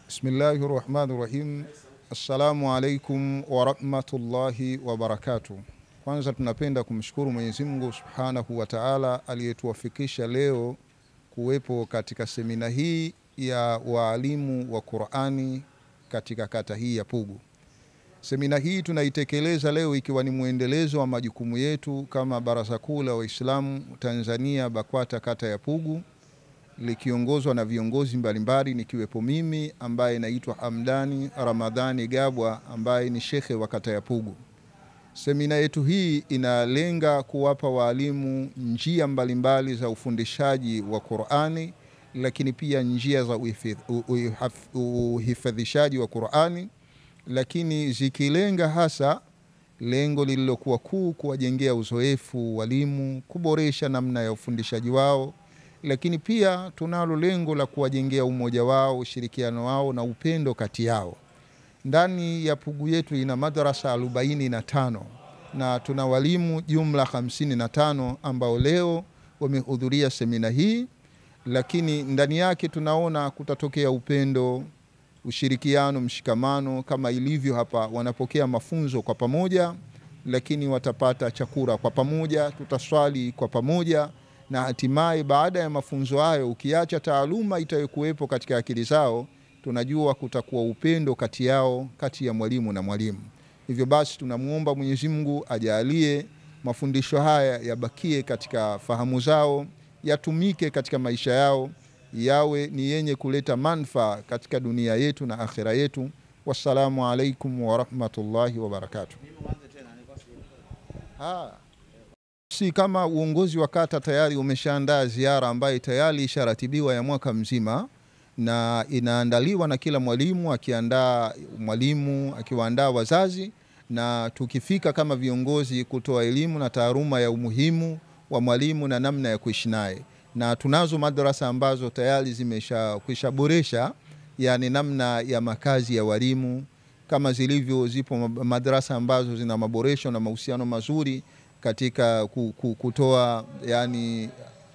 Bismillahirrahmanirrahim. Assalamu alaikum wa rahmatullahi wa barakatuh. Kwanza tunapenda kumshukuru Mwenyezi Mungu Subhanahu wa Ta'ala aliyetuwafikisha leo kuwepo katika semina hii ya walimu wa Qur'ani katika kata hii ya Pugu. Semina hii tunaitekeleza leo ikiwa ni muendelezo wa majukumu yetu kama Baraza Kuu la Waislamu Tanzania BAKWATA kata ya Pugu, likiongozwa na viongozi mbalimbali nikiwepo mimi ambaye naitwa Hamdani Ramadhani Gabwa ambaye ni shekhe wa kata ya Pugu. Semina yetu hii inalenga kuwapa walimu njia mbalimbali za ufundishaji wa Qur'ani, lakini pia njia za uhifadhishaji wa Qur'ani, lakini zikilenga hasa lengo lililokuwa kuu kuwajengea uzoefu walimu, kuboresha namna ya ufundishaji wao, lakini pia tunalo lengo la kuwajengea umoja wao, ushirikiano wao na upendo kati yao. Ndani ya Pugu yetu ina madrasa 45 na tuna walimu jumla 55 ambao leo wamehudhuria semina hii, lakini ndani yake tunaona kutatokea upendo, ushirikiano, mshikamano kama ilivyo hapa. Wanapokea mafunzo kwa pamoja, lakini watapata chakula kwa pamoja, tutaswali kwa pamoja, na hatimaye baada ya mafunzo hayo ukiacha taaluma itayokuwepo katika akili zao, tunajua kutakuwa upendo kati yao, kati ya mwalimu na mwalimu. Hivyo basi tunamuomba Mwenyezi Mungu ajalie mafundisho haya yabakie katika fahamu zao, yatumike katika maisha yao, yawe ni yenye kuleta manufaa katika dunia yetu na akhira yetu. Wassalamu alaikum wa rahmatullahi wa barakatuh. Si kama uongozi wa kata tayari umeshaandaa ziara ambayo tayari isharatibiwa ya mwaka mzima, na inaandaliwa na kila mwalimu akiwaandaa wazazi, na tukifika kama viongozi kutoa elimu na taaluma ya umuhimu wa mwalimu na namna ya kuishi naye. Na tunazo madrasa ambazo tayari zimeshakwisha boresha yani namna ya makazi ya walimu, kama zilivyo zipo madrasa ambazo zina maboresho na mahusiano mazuri katika kutoa yani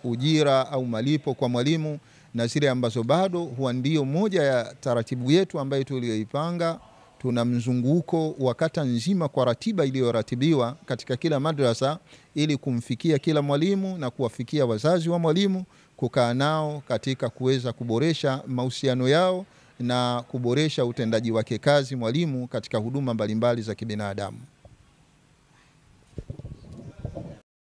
ujira au malipo kwa mwalimu, na zile ambazo bado huwa ndio moja ya taratibu yetu ambayo tuliyoipanga. Tuna mzunguko wa kata nzima kwa ratiba iliyoratibiwa katika kila madrasa ili kumfikia kila mwalimu na kuwafikia wazazi wa mwalimu, kukaa nao katika kuweza kuboresha mahusiano yao na kuboresha utendaji wake kazi mwalimu katika huduma mbalimbali za kibinadamu.